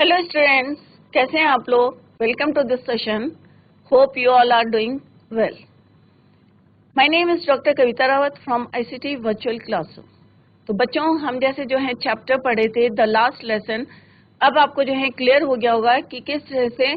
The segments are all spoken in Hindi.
हेलो स्टूडेंट्स, कैसे हैं आप लोग। Welcome to this session. Hope you all are doing well. My name is doctor Kavita Rawat from ICT virtual classroom. तो बच्चों, हम जैसे जो है चैप्टर पढ़े थे द लास्ट लेसन, अब आपको जो है क्लियर हो गया होगा कि किस तरह से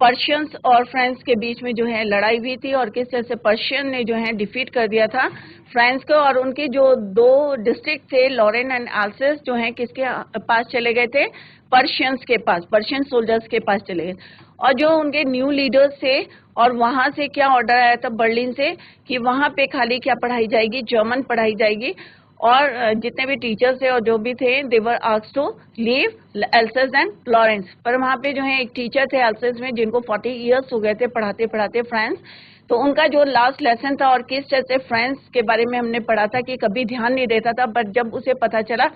पर्शियंस और फ्रांस के बीच में जो है लड़ाई हुई थी और किस तरह से पर्शियन ने जो है डिफीट कर दिया था फ्रांस को, और उनके जो दो डिस्ट्रिक्ट थे लॉरेन एंड अल्सेस जो है किसके पास चले गए थे, पर्शियंस के पास, पर्शियन सोल्जर्स के पास चले गए। और जो उनके न्यू लीडर्स थे, और वहां से क्या ऑर्डर आया था बर्लिन से कि वहां पे खाली क्या पढ़ाई जाएगी, जर्मन पढ़ाई जाएगी, और जितने भी टीचर्स थे और जो भी थे they were asked to leave Alsace and Lorraine. पर वहां पे जो है एक टीचर थे एल्सेस में जिनको 40 इयर्स हो गए थे पढ़ाते पढ़ाते फ्रांस। तो उनका जो लास्ट लेसन था और किस तरह से फ्रांस के बारे में हमने पढ़ा था कि कभी ध्यान नहीं देता था, बट जब उसे पता चला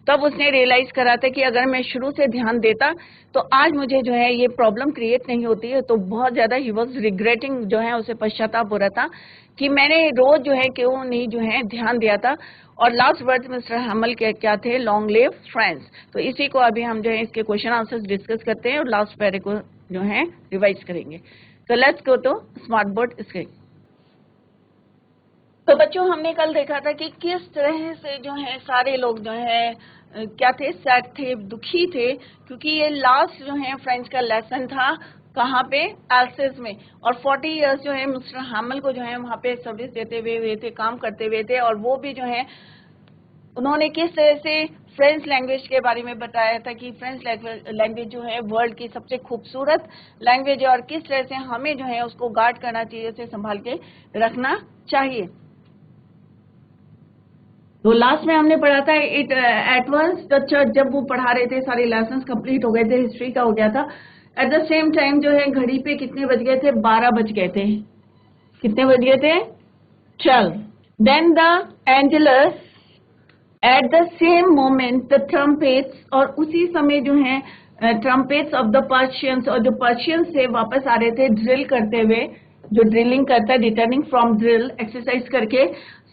तब उसने रियलाइज करा था कि अगर मैं शुरू से ध्यान देता तो आज मुझे जो है ये प्रॉब्लम क्रिएट नहीं होती है। तो बहुत ज्यादा ही वॉज रिग्रेटिंग, जो है उसे पश्चाताप हो रहा था कि मैंने रोज जो है क्यों नहीं जो है ध्यान दिया था। और लास्ट वर्ड मिस्टर हैमल के क्या थे, लॉन्ग लिव फ्रांस। तो इसी को अभी हम जो है इसके क्वेश्चन आंसर्स डिस्कस करते हैं और लास्ट पैरे को जो है रिवाइज करेंगे। तो let's go to smart board screen. तो बच्चों, हमने कल देखा था कि किस तरह से जो है सारे लोग जो है क्या थे, सैड थे, दुखी थे, क्योंकि ये लास्ट जो है फ्रेंच का लेसन था कहाँ पे, एल्सेस में। और 40 इयर्स जो है मिस्टर हैमल को जो है वहाँ पे सर्विस देते हुए थे, काम करते हुए थे। और वो भी जो है उन्होंने किस तरह से फ्रेंच लैंग्वेज के बारे में बताया था कि फ्रेंच लैंग्वेज जो है वर्ल्ड की सबसे खूबसूरत लैंग्वेज है और किस तरह से हमें जो है उसको गार्ड करना चाहिए, उसे संभाल के रखना चाहिए। तो लास्ट में हमने पढ़ा था it at once the church, जब वो पढ़ा रहे थे सारे लेसन कंप्लीट हो गए थे, हिस्ट्री का हो गया था। एट द सेम टाइम जो है घड़ी पे कितने बज गए थे, 12 बज गए थे। कितने बज गए थे, 12। Then the angelus at the same moment the trumpets, और उसी समय जो है ट्रम्पेट्स ऑफ द पर्शियंस, और जो पर्शियंस से वापस आ रहे थे ड्रिल करते हुए, जो ड्रिलिंग करता है रिटर्निंग फ्रॉम ड्रिल एक्सरसाइज करके,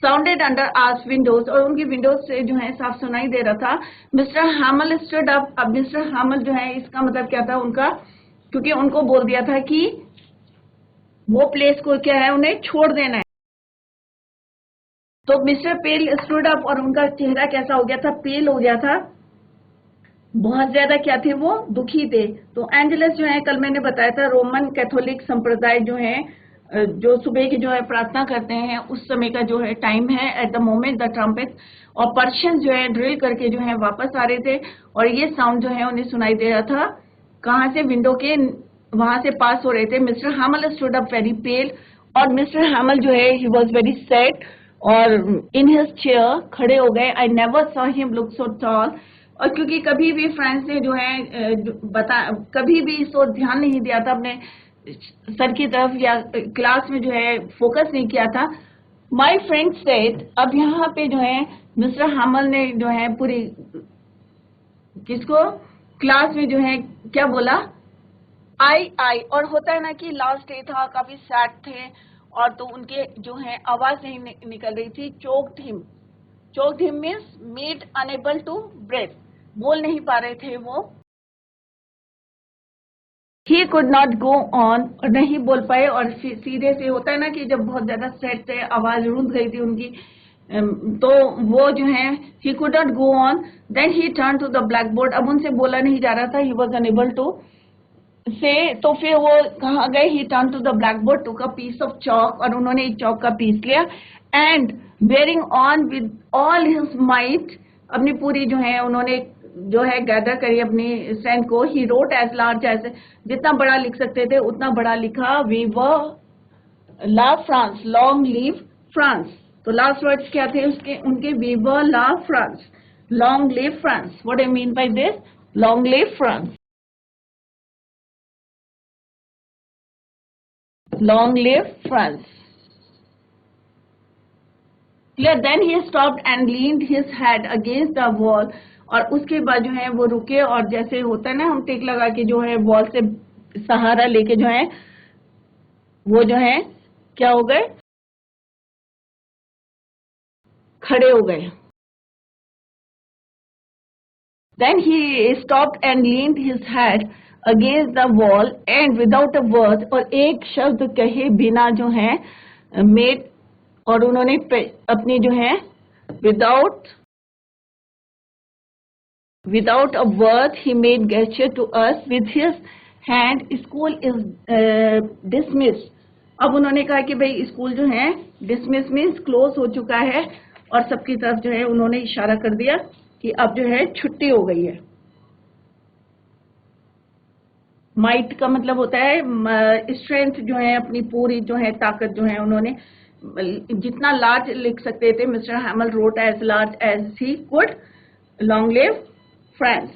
साउंडेड अंडर आर्च विंडोज, और उनकी विंडोज से जो है साफ सुनाई दे रहा था। Mister हैमल stood up. अब मिस्टर हैमल जो है इसका मतलब क्या था उनका, क्योंकि उनको बोल दिया था कि वो प्लेस को क्या है उन्हें छोड़ देना है। तो मिस्टर पेल स्टूड अप, और उनका चेहरा कैसा हो गया था, पेल हो गया था, बहुत ज्यादा क्या थे वो, दुखी थे। तो एंजलस जो है कल मैंने बताया था रोमन कैथोलिक संप्रदाय जो है जो सुबह की जो है प्रार्थना करते हैं उस समय का जो है टाइम है, at the moment the trumpet. और पर्शियन जो है ड्रिल करके जो है वापस आ रहे थे, और ये साउंड जो है उन्हें सुनाई दे रहा था कहाँ से, विंडो के वहां से पास हो रहे थे। मिस्टर हैमल स्टूड अप वेरी पेल, और मिस्टर हैमल जो है ही वॉज वेरी सैड, और इन हिज चेयर खड़े हो गए। I never saw him look so tall. और क्योंकि कभी भी फ्रांस ने जो है कभी भी इसको ध्यान नहीं दिया था अपने सर की तरफ, या क्लास में जो है फोकस नहीं किया था। माय फ्रेंड सेड, अब यहाँ पे जो है मिस्टर हैमल ने जो है पूरी किसको, क्लास में जो है क्या बोला, आई। और होता है ना कि लास्ट डे था, काफी सैड थे, और तो उनके जो है आवाज नहीं निकल रही थी। Choked him means made unable to breathe, बोल नहीं पा रहे थे वो। He could not go on, और नहीं बोल पाए। और सीधे से होता है ना कि जब बहुत ज्यादा सैड थे, आवाज रुंध गई थी उनकी, तो वो जो है he could not go on. Then he turn to the black board, अब उनसे बोला नहीं जा रहा था, ही वॉज अनेबल टू से। तो फिर वो कहाँ गए, he turn to the black board, took a piece of chalk, और उन्होंने एक चौक का पीस लिया, and bearing on with all his might, अपनी पूरी जो है उन्होंने जो है गैदर करी अपनी स्ट्रेंथ को। He wrote as large as, जितना बड़ा लिख सकते थे उतना बड़ा लिखा, वी वर ला फ्रांस, लॉन्ग लिव फ्रांस। तो लास्ट वर्ड्स क्या थे उसके उनके, वी वर ला France, long live France. What I mean by this, long live France, long live France. Clear? Then he stopped and leaned his head against the wall. और उसके बाद जो है वो रुके, और जैसे होता है ना हम टेक लगा के जो है वॉल से सहारा लेके जो है वो जो है क्या हो गए, खड़े हो गए। Then he stopped and leaned his head against the wall and without a word, और एक शब्द कहे बिना जो है made, और उन्होंने अपनी जो है without a word he made gesture to us with his hand, school is dismissed. अब उन्होंने कहा कि भाई स्कूल जो है डिसमिस मीन्स क्लोज हो चुका है, और सबकी तरफ जो है उन्होंने इशारा कर दिया कि अब जो है छुट्टी हो गई है. माइट का मतलब होता है स्ट्रेंथ, जो है अपनी पूरी जो है ताकत जो है उन्होंने जितना लार्ज लिख सकते थे. Mister Hamel wrote as large as he could, long live France.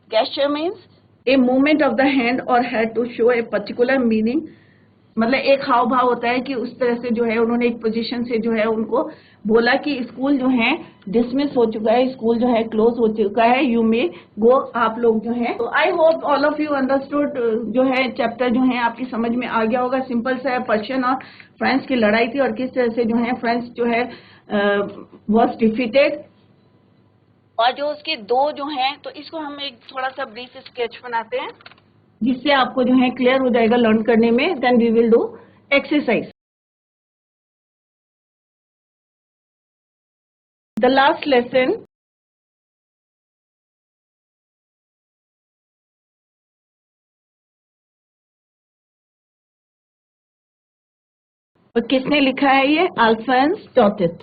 gesture means a movement of the hand or head to show a particular meaning. मतलब एक हाव भाव होता है कि उस तरह से जो है उन्होंने एक पोजीशन से जो है उनको बोला कि स्कूल जो है डिसमिस हो चुका है, स्कूल जो है क्लोज हो चुका है, यू मे गो, आप लोग जो है. तो I hope all of you understood. जो है चैप्टर जो है आपकी समझ में आ गया होगा. सिंपल सा है, पर्शियन और फ्रांस की लड़ाई थी और किस तरह से जो है फ्रांस जो है वॉज डिफीटेड, और जो उसके दो जो हैं, तो इसको हम एक थोड़ा सा ब्रीफ स्केच बनाते हैं जिससे आपको जो है क्लियर हो जाएगा लर्न करने में. Then we will do exercise. The last lesson और किसने लिखा है ये? अल्फोंस डॉटेट.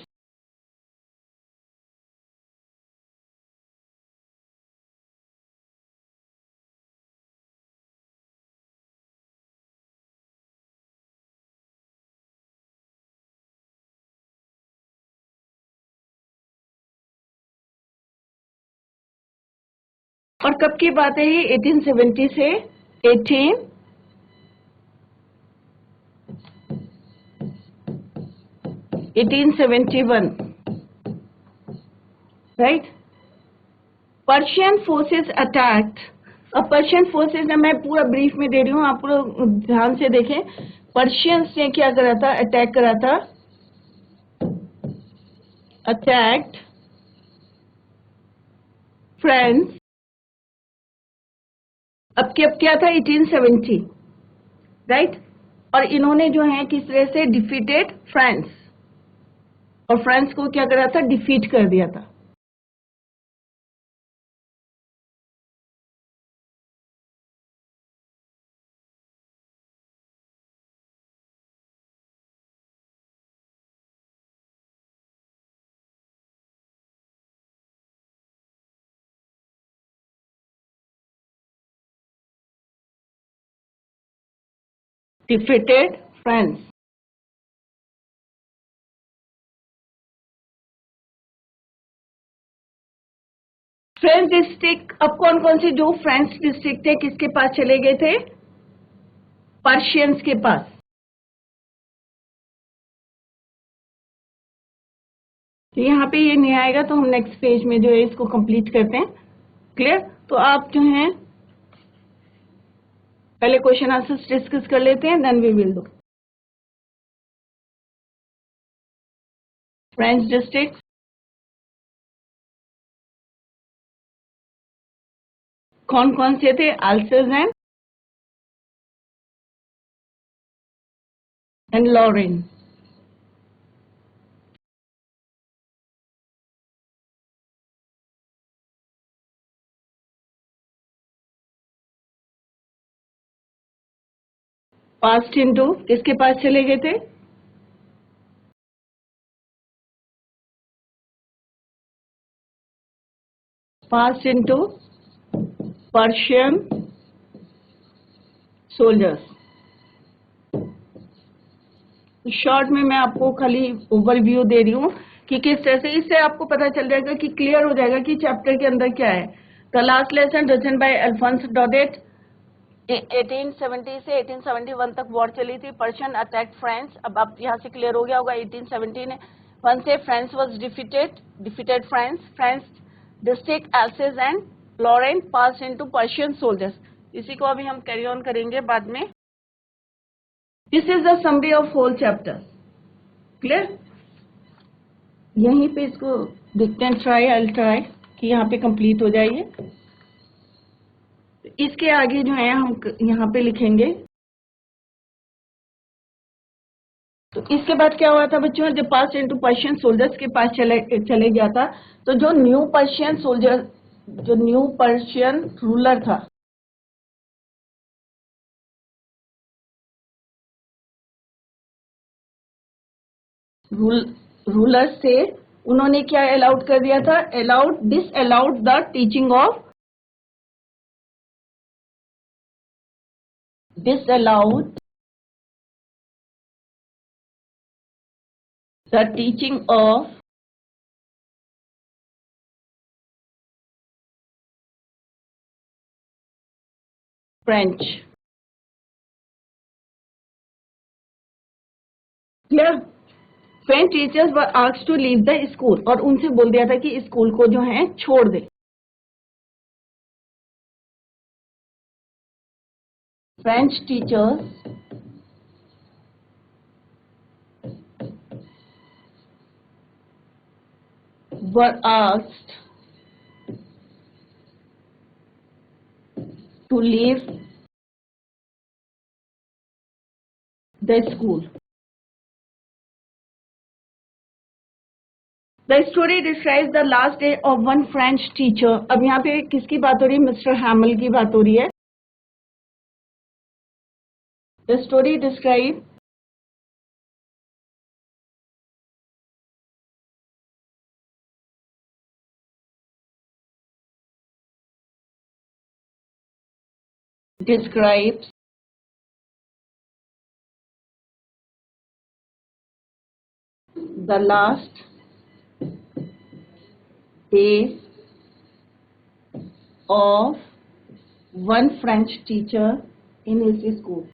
और कब की बात है ये? 1870 से 1871, राइट. Persian forces attacked. अब पर्शियन फोर्सेस ने, मैं पूरा ब्रीफ में दे रही हूँ, आप पूरा ध्यान से देखें. पर्शियंस ने क्या करा था? अटैक करा था. Attacked France. अब क्या था? 1870, राइट. और इन्होंने जो है किस तरह से डिफीटेड फ्रांस, और फ्रांस को क्या करा था? डिफीट कर दिया था. Defeated France. फ्रेंच डिस्ट्रिक्ट, अब कौन कौन से जो फ्रेंच डिस्ट्रिक्ट थे किसके पास चले गए थे? पर्शियंस के पास. तो यहाँ पे ये नहीं आएगा, तो हम नेक्स्ट पेज में जो है इसको कंप्लीट करते हैं. क्लियर? तो आप जो हैं पहले क्वेश्चन आंसर्स डिस्कस कर लेते हैं, then we will do French district. कौन कौन से थे? Alsace and Lorraine. Passed into किसके पास चले गए थे? Passed into Persian soldiers. Short में मैं आपको खाली ओवरव्यू दे रही हूँ कि किस तरह से, इससे आपको पता चल जाएगा कि क्लियर हो जाएगा कि चैप्टर के अंदर क्या है. The last lesson written by Alphonse Daudet. 1870 से 1871 तक वॉर चली थी. Prussian attack France. अब आप यहाँ से क्लियर हो गया होगा 1871 से France was defeated France. France district Alsace and Lorraine pass into Persian soldiers. इसी को अभी हम कैरी ऑन करेंगे बाद में. This is the summary of whole chapter. Clear? यहीं पे इसको देखते हैं. Try, I will try. कि यहाँ पे कंप्लीट हो जाइए। इसके आगे जो है हम यहाँ पे लिखेंगे। तो इसके बाद क्या हुआ था बच्चों, जब पास इनटू पर्शियन सोल्जर्स के पास चले गया था, तो जो न्यू पर्शियन सोल्जर, जो न्यू पर्शियन रूलर था, रूलर से उन्होंने क्या अलाउड कर दिया था, disallowed the teaching of, disallowed the teaching of French. Clear? French teachers were asked to leave the school, और उनसे बोल दिया था कि स्कूल को जो है छोड़ दे। French teachers were asked to leave the school. The story describes the last day of one French teacher. अब यहाँ पे किसकी बात हो रही है, मिस्टर हैमल की बात हो रही है। The story describes the last day of one French teacher in his school.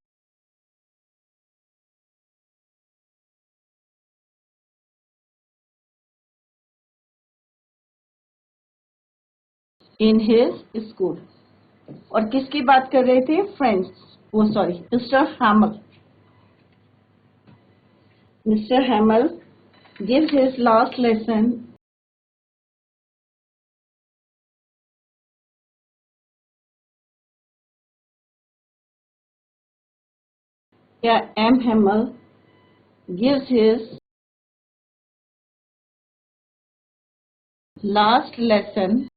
In his school. और किसकी बात कर रहे थे, फ्रेंच, वो sorry mister हैमल। Mister हैमल gives his last lesson M. Hamel gives his last lesson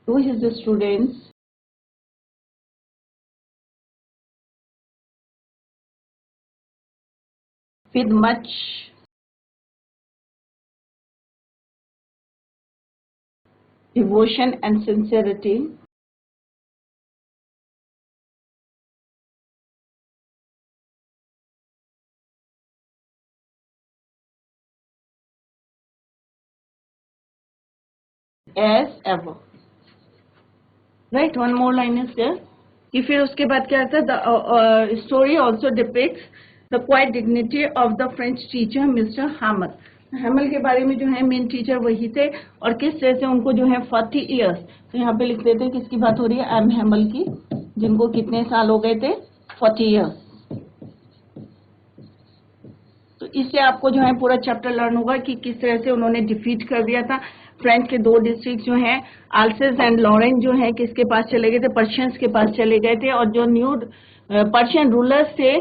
to his students with much devotion and sincerity. As ever. Right, one more line is there. कि फिर उसके बाद क्या आता है, the story also depicts the quiet dignity of the French teacher Mr. Hamel. हैमल के बारे में जो है मेन टीचर वही थे, और किस तरह से उनको जो है 40 इयर्स, तो यहाँ पे लिख देते हैं किसकी बात हो रही है, एम हैमल की, जिनको कितने साल हो गए थे, 40 इयर्स। तो इससे आपको जो है पूरा चैप्टर लर्न होगा कि किस तरह से उन्होंने डिफीट कर दिया था। फ्रेंच के 2 डिस्ट्रिक्ट जो हैं, आल्सेस एंड लॉरेंस, जो है किसके पास चले गए थे, पर्शियंस के पास चले गए थे, और जो न्यू पर्शियन रूलर्स थे,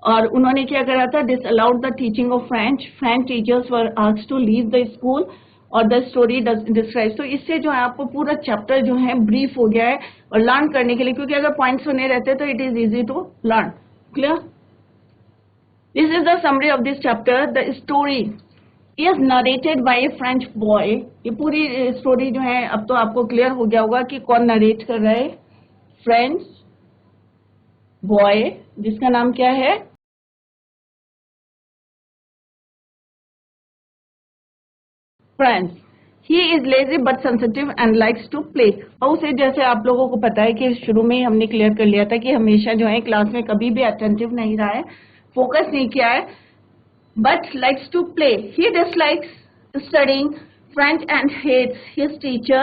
और उन्होंने क्या करा था, disallowed the teaching of French teachers were asked to leave the school, और द स्टोरी डिस्क्राइब्स। तो इससे जो है आपको पूरा चैप्टर जो है ब्रीफ हो गया है और लर्न करने के लिए, क्योंकि अगर पॉइंट्स बने रहते तो it is easy to learn. Clear? This is the summary of this chapter. The story is narrated by a French boy. ये पूरी स्टोरी जो है अब तो आपको क्लियर हो गया होगा कि कौन नरेट कर रहा है, फ्रेंच बॉय, जिसका नाम क्या है, French. He is lazy but sensitive and likes to play. और उसे, जैसे आप लोगों को पता है कि शुरू में ही हमने क्लियर कर लिया था कि हमेशा जो है क्लास में कभी भी अटेंटिव नहीं रहा है, फोकस नहीं किया है, but likes to play. He dislikes studying French and hates his teacher,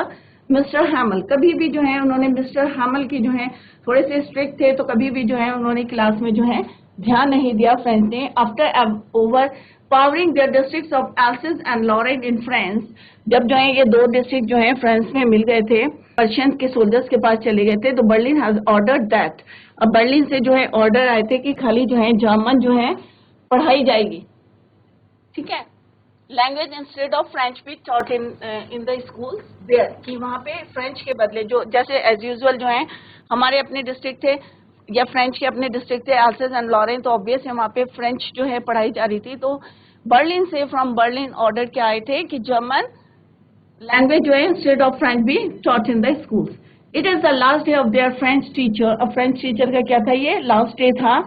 Mr. Hamel. कभी भी जो है उन्होंने मिस्टर हैमल की जो है थोड़े से स्ट्रिक्ट थे, तो कभी भी जो है उन्होंने क्लास में जो है ध्यान नहीं दिया फ्रेंच ने। After overpowering their districts of Alsace and Lorraine in France. जब जो है ये दो डिस्ट्रिक्ट जो है फ्रांस में मिल गए थे, पर्शियन के सोल्जर्स के पास चले गए थे, तो बर्लिन हैज ऑर्डर्ड दैट, अब बर्लिन से जो है ऑर्डर आए थे कि खाली जो है जर्मन जो है पढ़ाई जाएगी, ठीक है। लैंग्वेज इंस्टेड ऑफ फ्रेंच भी taught in the schools there, कि वहाँ पे फ्रेंच के बदले जो जैसे एज यूजुअल जो है हमारे अपने डिस्ट्रिक्ट थे या फ्रेंच के अपने डिस्ट्रिक्ट थे एल्सेस एंड लॉरेन, तो ऑब्वियस है वहाँ पे फ्रेंच जो है पढ़ाई जा रही थी। तो बर्लिन से फ्रॉम बर्लिन ऑर्डर क्या आए थे कि जर्मन लैंग्वेज जो है इंस्टेड ऑफ फ्रेंच भी taught in the schools. It is the last day of their French teacher. अब फ्रेंच टीचर का क्या था, ये लास्ट डे था।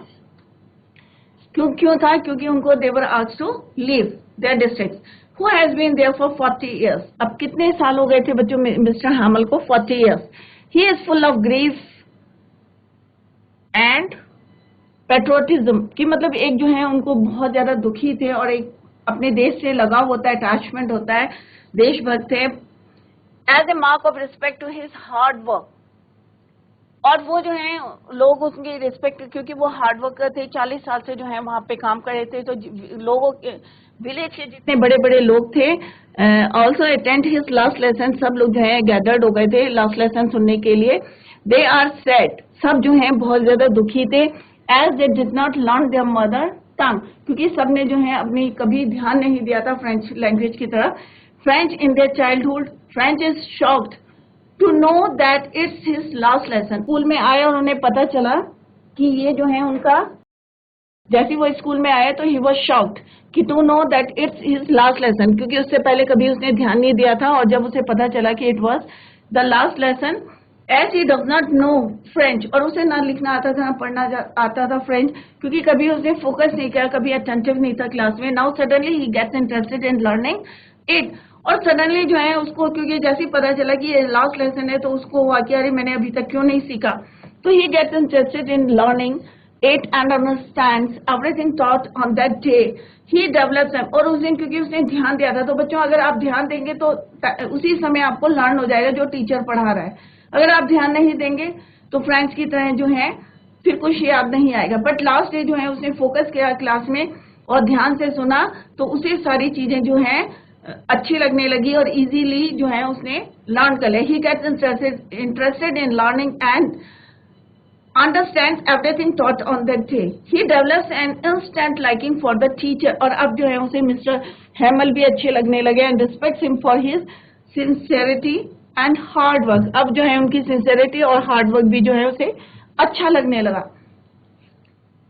क्यों था, क्योंकि उनको they were asked to leave their district who has been there for 40 years. अब कितने साल हो गए थे बच्चों मिस्टर हैमल को, 40 years. He is full of grief and patriotism, की मतलब एक जो है उनको बहुत ज्यादा दुखी थे और एक अपने देश से लगाव होता है, अटैचमेंट होता है, देशभक्त थे। As a mark of respect to his hard work, और वो जो है लोग उनकी रिस्पेक्ट, क्योंकि वो हार्ड वर्कर थे, 40 साल से जो है वहां पे काम कर रहे थे, तो लोगों के विलेज के जितने बड़े बड़े लोग थे also attend his last lesson, सब लोग जो है गैदर्ड हो गए थे लास्ट लेसन सुनने के लिए। दे आर सैड, सब जो है बहुत ज्यादा दुखी थे। As they did not learn their mother tongue, क्योंकि सब ने जो है अपनी कभी ध्यान नहीं दिया था फ्रेंच लैंग्वेज की तरफ। French in their childhood, French is shocked to know that it's his last lesson. School में आए और उन्हें पता चला कि ये जो है उनका, जैसे वो स्कूल में आए तो ही वॉज शॉक्ड कि to know that it's his last lesson, क्योंकि उससे पहले कभी उसने ध्यान नहीं दिया था, और जब उसे पता चला कि it was the last lesson, as he does not know French, और उसे ना लिखना आता था ना पढ़ना आता था फ्रेंच, क्योंकि कभी उसने फोकस नहीं किया, कभी अटेंटिव नहीं था क्लास में। Now suddenly he gets interested in learning it, और सडनली जो है उसको, क्योंकि जैसे ही पता चला कि ये लास्ट लेसन है, तो उसको हुआ कि अरे मैंने अभी तक क्यों नहीं सीखा। तो he gets interested in learning it and understands everything taught on that day. He develops them, और उस दिन क्योंकि उसने ध्यान दिया था, तो बच्चों अगर आप ध्यान देंगे तो उसी समय आपको लर्न हो जाएगा जो टीचर पढ़ा रहा है। अगर आप ध्यान नहीं देंगे तो फ्रेंच की तरह जो है फिर कुछ याद नहीं आएगा। बट लास्ट डे जो है उसने फोकस किया क्लास में और ध्यान से सुना, तो उसे सारी चीजें जो है अच्छी लगने लगी और इजीली जो है उसने लर्न कर लिया। He gets interested in learning and understands everything taught on that day. He develops an instant liking for the teacher, और अब जो है उसे मिस्टर हैमल भी अच्छे लगने लगे, and respects him for his sincerity and hard work. अब जो है उनकी sincerity और hard work भी जो है उसे अच्छा लगने लगा।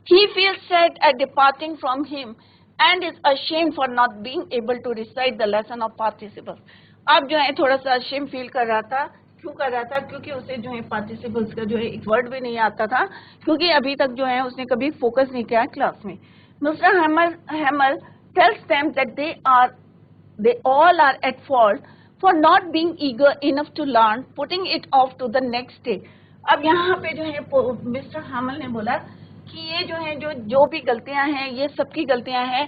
He feels sad at departing from him and is ashamed for not being able to recite the lesson of participles. अब जो है थोड़ा सा ashamed feel कर रहा था। क्यों कर रहा था, क्योंकि उसे जो है पार्टिसिपल्स का जो है एक वर्ड भी नहीं आता था, क्योंकि अभी तक जो है उसने कभी फोकस नहीं किया क्लास में। Mister हैमल tells them that they all are at fault for not being eager enough to learn, putting it off to the next day. अब यहाँ पे जो है मिस्टर हैमल ने बोला कि ये जो है जो भी गलतियां हैं, ये सबकी गलतियां हैं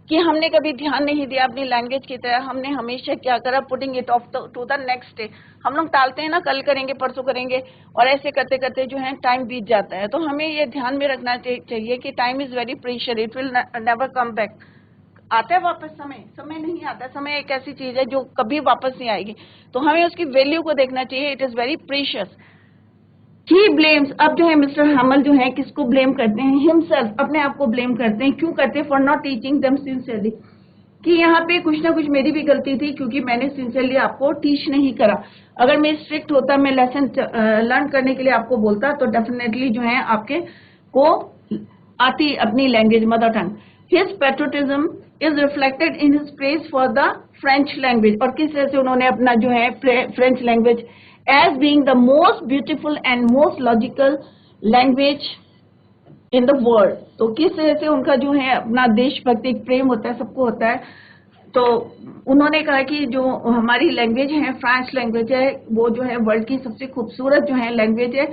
कि हमने कभी ध्यान नहीं दिया अपनी लैंग्वेज की तरह। हमने हमेशा क्या करा, putting it off to the next day. हम लोग टालते हैं ना, कल करेंगे परसों करेंगे, और ऐसे करते करते जो है टाइम बीत जाता है। तो हमें ये ध्यान में रखना चाहिए कि time is very precious, it will never come back. आता है वापस समय नहीं आता। समय एक ऐसी चीज है जो कभी वापस नहीं आएगी, तो हमें उसकी वैल्यू को देखना चाहिए। It is very precious. He blames, अब जो है मिस्टर हैमल जो है किसको ब्लेम करते हैं, हिमसेल्फ, अपने आप को ब्लेम करते हैं। क्यों करते हैं, for not teaching them sincerely, कि यहाँ पे कुछ ना कुछ मेरी भी गलती थी, क्योंकि मैंने सिंसियरली आपको टीच नहीं करा। अगर मैं स्ट्रिक्ट होता, मैं लेसन लर्न करने के लिए आपको बोलता, तो डेफिनेटली जो है आपके को आती अपनी language mother tongue. His patriotism is reflected in his praise for the French language, और किस तरह से उन्होंने अपना जो है French language as being the most beautiful and most logical language in the world, तो किस तरह से उनका जो है अपना देशभक्ति एक प्रेम होता है, सबको होता है। तो उन्होंने कहा कि जो हमारी लैंग्वेज है, फ्रेंच लैंग्वेज है, वो जो है वर्ल्ड की सबसे खूबसूरत जो है लैंग्वेज है।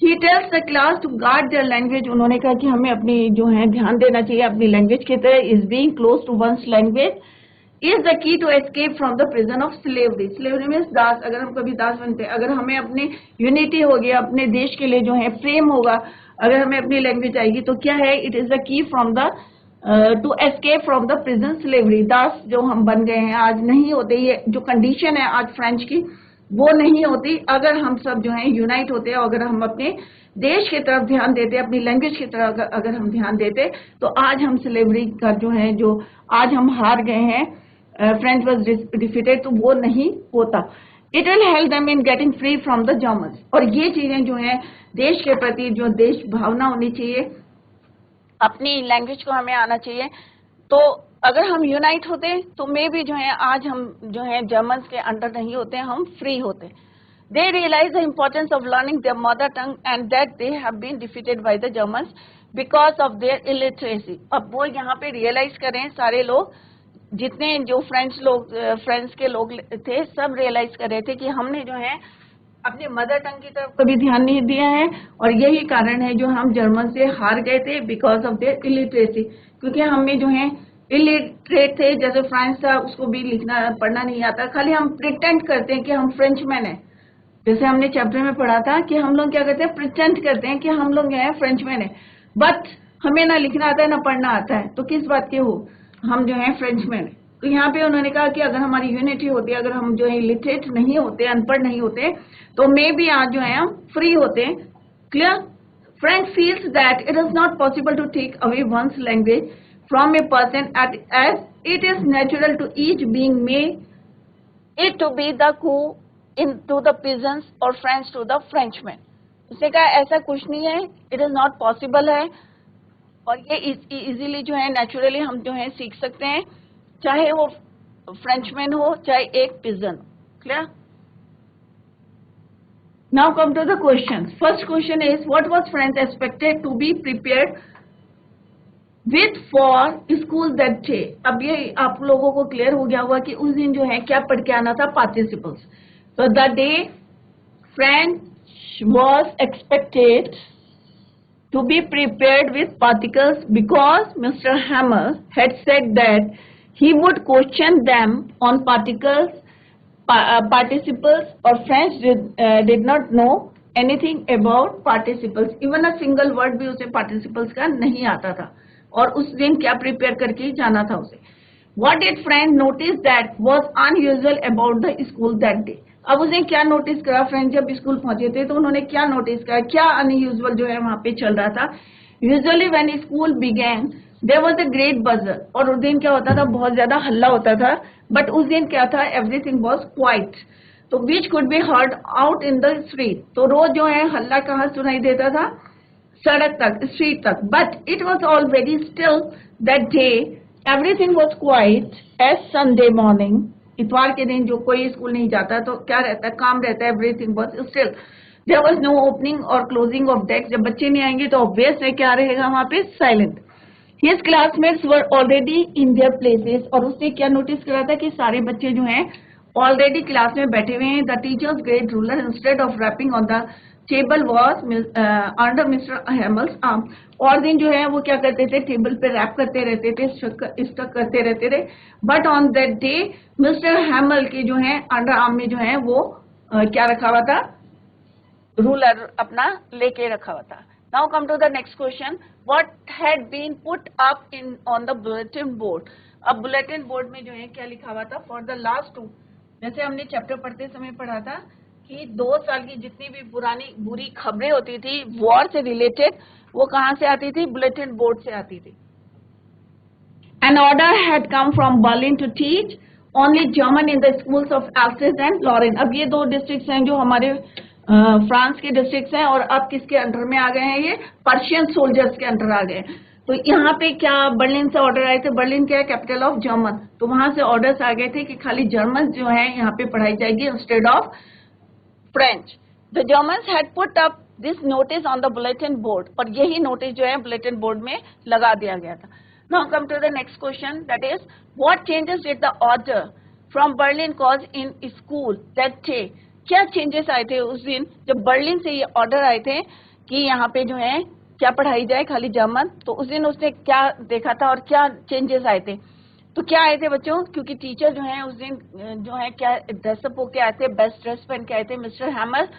He tells the class to guard their language. उन्होंने कहा कि हमें अपनी जो है ध्यान देना चाहिए अपनी लैंग्वेज की तरह। Is being close to one's language is the key to escape from the prison of slavery. Slavery means दास, अगर हम कभी दास बनते हैं, अगर हमें अपनी यूनिटी होगी, अपने देश के लिए जो है प्रेम होगा, अगर हमें अपनी लैंग्वेज आएगी, तो क्या है, it is the key from the to escape from the prison slavery. दास जो हम बन गए हैं आज नहीं होते, ये जो कंडीशन है आज फ्रेंच की वो नहीं होती अगर हम सब जो है यूनाइट होते हैं, अगर हम अपने देश की तरफ ध्यान देते, अपनी लैंग्वेज की तरफ अगर हम ध्यान देते, तो आज हम स्लेवरी का जो है, जो आज हम हार गए हैं, फ्रेंच वाज डिफीटेड, तो वो नहीं होता। It will help them in getting free from the Germans. और ये चीजें जो है देश के प्रति जो देश भावना होनी चाहिए, अपनी लैंग्वेज को हमें आना चाहिए। तो अगर हम यूनाइट होते तो मे भी जो है आज हम जो है जर्मन्स के अंडर नहीं होते, हम फ्री होते। They realize the importance of learning their mother tongue and that they have been defeated by the Germans because of their illiteracy। अब वो यहाँ पे रियलाइज करें, सारे लोग, जितने जो फ्रेंच के लोग थे, सब रियलाइज कर रहे थे कि हमने जो है अपने मदर टंग की तरफ कभी ध्यान नहीं दिया है, और यही कारण है जो हम जर्मन से हार गए थे, बिकॉज ऑफ देयर इलिटरेसी। क्योंकि हमें जो है इलिटरेट थे, जैसे फ्रांस था उसको भी लिखना पढ़ना नहीं आता, खाली हम प्रिटेंड करते हैं कि हम फ्रेंचमैन हैं। जैसे हमने चैप्टर में पढ़ा था कि हम लोग क्या करते हैं, प्रिटेंड करते हैं कि हम लोग हैं फ्रेंचमैन है, बट हमें ना लिखना आता है ना पढ़ना आता है, तो किस बात के हो, हम जो है फ्रेंचमैन है। तो यहाँ पे उन्होंने कहा कि अगर हमारी यूनिटी होती, अगर हम जो है लिटरेट नहीं होते, अनपढ़ नहीं होते, तो मे भी आज जो है हम फ्री होते। Clear? French feels that it is not possible to take away once language from a person as it is natural to each being may it to be the coo in to the pigeons और फ्रेंच टू द फ्रेंचमैन। उसने कहा ऐसा कुछ नहीं है, इट इज नॉट पॉसिबल है, और ये इजीली जो है नेचुरली हम जो है सीख सकते हैं, चाहे वो फ्रेंचमैन हो चाहे एक pigeon. Clear? Now come to the question. First question is what was French expected to be prepared with for school that day. अब ये आप लोगों को क्लियर हो गया होगा कि उस दिन जो है क्या पढ़ के आना था, participles. So the day French was expected to be prepared with particles because Mr. Hammer had said that he would question them on particles, participles, or French did not know anything about participles. Even a single word भी उसे participles का नहीं आता था, और उस दिन क्या prepare करके जाना था उसे। What did French notice that was unusual about the school that day? अब उसने क्या नोटिस करा, फ्रेंड जब स्कूल पहुंचे थे तो उन्होंने क्या नोटिस करा, क्या अनयूजुअल जो है वहां पे चल रहा था। Usually when school began there was a great buzzer, और उस दिन क्या होता था, बहुत ज्यादा हल्ला होता था, बट उस दिन क्या था, एवरीथिंग वाज क्वाइट, तो which could be heard out in the street. तो रोज जो है हल्ला कहाँ सुनाई देता था, सड़क तक, स्ट्रीट तक, but it was all very still that day, everything was quite as Sunday morning. इतवार के दिन जो कोई स्कूल नहीं जाता तो क्या रहता है, काम रहता है, everything was still, there was no opening और क्लोजिंग ऑफ डेस्क। जब बच्चे नहीं आएंगे तो ऑब्वियस है क्या रहेगा वहां पे, silent. His classmates were already in their places, और उसने क्या नोटिस करा था कि सारे बच्चे जो हैं ऑलरेडी क्लास में बैठे हुए हैं। The teacher's great ruler instead of rapping on the table was under mister Hamel's arm. और दिन जो है वो क्या करते थे, टेबल पे रैप करते रहते थे, स्टक करते रहते थे, but on that day mister हैमल के जो है अंडर आर्म में जो है वो क्या रखा हुआ था, रूलर अपना लेके रखा हुआ था। Now come to the next question, what had been put up in on the bulletin board. अब बुलेटिन बोर्ड में जो है क्या लिखा हुआ था, फॉर द लास्ट 2, जैसे हमने चैप्टर पढ़ते समय पढ़ा था कि 2 साल की जितनी भी बुरी खबरें होती थी वॉर से रिलेटेड, वो कहां से आती थी, बुलेटिन बोर्ड से आती थी। An order had come from Berlin to teach only German in the schools of Alsace and Lorraine। अब ये 2 डिस्ट्रिक्ट्स हैं जो हमारे फ्रांस के डिस्ट्रिक्ट्स हैं, और अब किसके अंडर में आ गए हैं, ये पर्शियन सोल्जर्स के अंडर आ गए। तो यहाँ पे क्या बर्लिन से ऑर्डर आए थे, बर्लिन क्या है, कैपिटल ऑफ जर्मन, तो वहां से ऑर्डर्स आ गए थे कि खाली जर्मन जो है यहाँ पे पढ़ाई जाएगी instead of French. The Germans had put up this notice on the bulletin board, और यही नोटिस जो है बुलेटिन बोर्ड में लगा दिया गया था। Now come to the next question, that is what changes did the order from Berlin cause in school that day। क्या चेंजेस आए थे उस दिन जब बर्लिन से ये ऑर्डर आए थे कि यहाँ पे जो है क्या पढ़ाई जाए, खाली जर्मन। तो उस दिन उसने क्या देखा था और क्या चेंजेस आए थे। तो क्या आए थे बच्चों, क्योंकि टीचर जो है उस दिन जो है क्या ड्रेसअप होके आए थे, बेस्ट ड्रेस पहन के आए थे। Mister hammer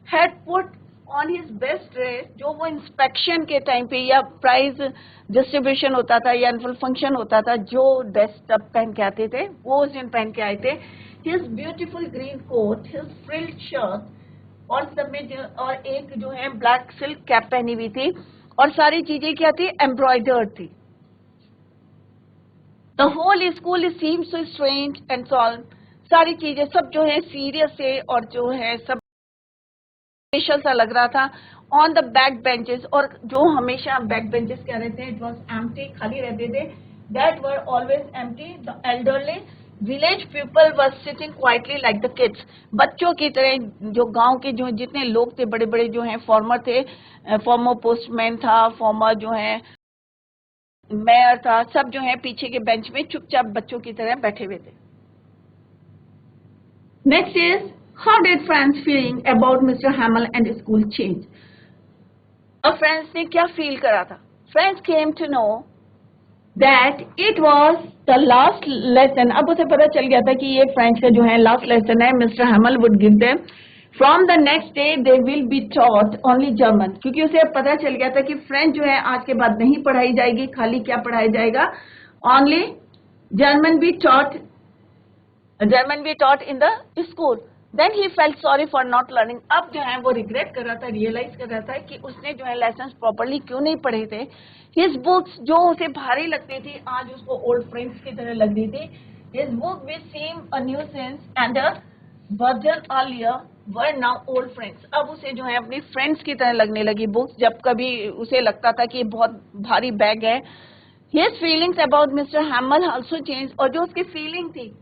had put on his best dress, जो वो इंस्पेक्शन के टाइम पे या प्राइज डिस्ट्रीब्यूशन होता था या एनुअल फंक्शन होता था, जो ड्रेस तब पहन के आते थे वो उस दिन पहन के आए थे। His beautiful green coat, his frilled shirt और सब में और एक जो है ब्लैक सिल्क कैप पहनी हुई थी और सारी चीजें क्या थी, एम्ब्रॉयडर्ड थी। The whole school seemed so strange and solemn, सारी चीजें सब जो है सीरियस है और जो है सब स्पेशल सा लग रहा था। ऑन द बैक बेंचेस, और जो हमेशा बैक बेंचेस क्या रहते हैं, इट वॉज एम्प्टी, खाली रहते थे, that were always empty. The elderly village people were sitting quietly like the kids, बच्चों की तरह जो गांव के जो जितने लोग थे, बड़े बड़े जो हैं फॉर्मर थे, फॉर्मर पोस्टमैन था, फॉर्मर जो है मेयर था, सब जो है पीछे के बेंच में चुपचाप बच्चों की तरह बैठे हुए थे। Next is, how did friends feeling about Mr. Hamill and school change? अब फ्रेंड्स ने क्या फील करा था? Friends came to know that it was the last lesson. अब उसे पता चल गया था कि ये फ्रेंच का जो है लास्ट लेसन है। Mr. Hamill would give them. From the next day they will be taught only German. क्योंकि उसे पता चल गया था कि फ्रेंच जो है आज के बाद नहीं पढ़ाई जाएगी, खाली क्या पढ़ाया जाएगा, only German be taught. German be taught in the school. Then he felt sorry for not learning. अब जो है वो रिग्रेट कर रहा था, रियलाइज कर रहा था कि उसने जो है लेसन्स प्रॉपरली क्यों नहीं पढ़े थे। His books जो उसे भारी लगती थी, आज उसको ओल्ड फ्रेंड्स की तरह लग रही थी। His book which seemed a nuisance and a burden earlier were now old friends. अब उसे जो है अपनी फ्रेंड्स की तरह लगने लगी बुक्स, जब कभी उसे लगता था कि ये बहुत भारी बैग है। His feelings about Mr. Hamill also changed. और जो उसकी फीलिंग थी,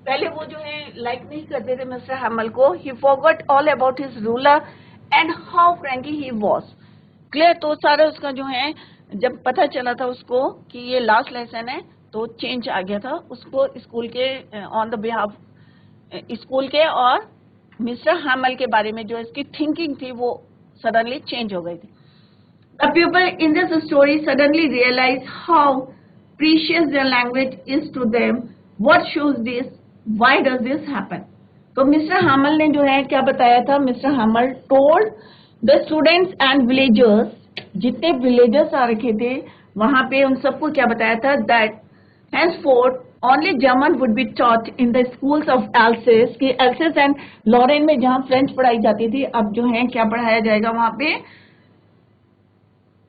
पहले वो जो है लाइक नहीं करते थे मिस्टर हैमल को। ही forgot all about his ruler and how frankly he was. Clear, तो सारा उसका जो है जब पता चला था उसको कि ये लास्ट लेसन है तो चेंज आ गया था उसको स्कूल के ऑन द बिहाफ स्कूल के, और मिस्टर हैमल के बारे में जो इसकी थिंकिंग थी वो सडनली चेंज हो गई थी। The people in this story suddenly realise how precious their language is to them. What shows this? Why does this happen? तो मिस्टर हैमल ने जो है क्या बताया था, mister Hamel told the students and villagers, जितने विलेजर्स आ रखे थे वहां पे उन सबको क्या बताया था, that henceforth only German would be taught in the schools of Alsace, कि Alsace and Lorraine में जहां फ्रेंच पढ़ाई जाती थी, अब जो है क्या पढ़ाया जाएगा वहां पे,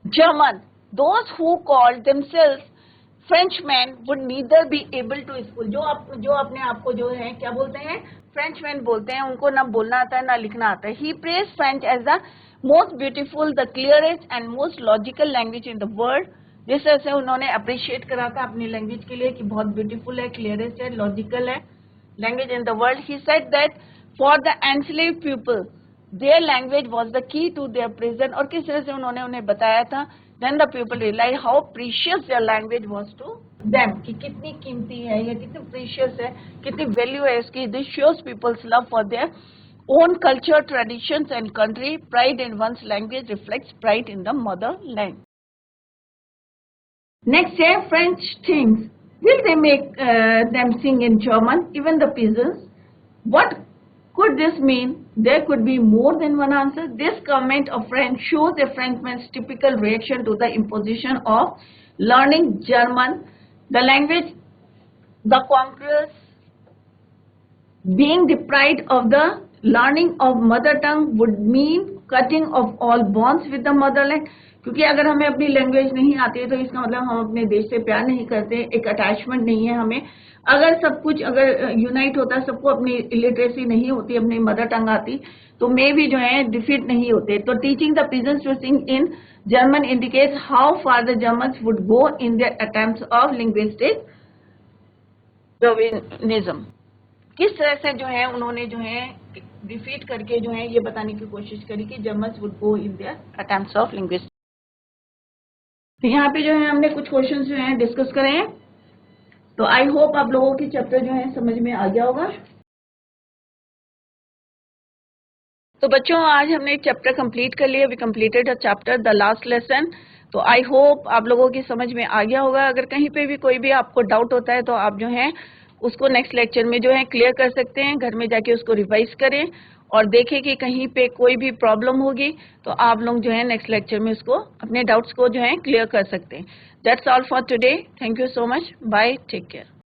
German. Those who called themselves Frenchmen would neither be able to school, जो अपने आप को जो है क्या बोलते हैं, फ्रेंचमैन बोलते हैं, उनको ना बोलना आता है ना लिखना आता है। He praised French as the most beautiful, the clearest and most logical language in the world. जिस तरह से उन्होंने अप्रिशिएट करा था अपनी लैंग्वेज के लिए कि बहुत ब्यूटीफुल है, क्लियरेस्ट है, लॉजिकल है language in the world. He said that for the enslaved people their language was the key to their prison, और किस तरह से उन्होंने उन्हें बताया था, then the people realized how precious their language was to them, कि कितनी कीमती है या कितनी precious है, कितनी वैल्यू है इसकी। This shows people's love for their own culture, traditions and country. Pride in one's language reflects pride in the motherland. Next है French things. Will they make them sing in German, even the peasants? What could this mean? There could be more than one answer. This comment of French shows a Frenchman's typical reaction to the imposition of learning German, the language the conquerors being deprived of the learning of mother tongue would mean cutting of all bonds with the motherland. क्योंकि अगर हमें अपनी लैंग्वेज नहीं आती है तो इसका मतलब हम अपने देश से प्यार नहीं करते, एक अटैचमेंट नहीं है हमें। अगर सब कुछ अगर यूनाइट होता, सबको अपनी लिटरेसी नहीं होती, अपनी मदर टंग आती, तो मे भी जो है डिफीट नहीं होते। तो teaching the peasants to sing in German indicates how far the Germans would go in their attempts of linguistic chauvinism. किस तरह से जो है उन्होंने जो है डिफीट करके जो है ये बताने की कोशिश करी कि Germans would go in their attempts of linguistic. तो यहाँ पे जो है हमने कुछ क्वेश्चन जो है डिस्कस करे हैं, तो आई होप आप लोगों की चैप्टर जो है समझ में आ गया होगा। तो बच्चों आज हमने चैप्टर कंप्लीट कर लिया, we completed a chapter the last lesson. तो आई होप आप लोगों की समझ में आ गया होगा। अगर कहीं पे भी कोई भी आपको डाउट होता है तो आप जो है उसको नेक्स्ट लेक्चर में जो है क्लियर कर सकते हैं, घर में जाके उसको रिवाइज करें और देखें कि कहीं पे कोई भी प्रॉब्लम होगी तो आप लोग जो है नेक्स्ट लेक्चर में उसको अपने डाउट्स को जो है क्लियर कर सकते हैं। That's all for today. Thank you so much. Bye. Take care.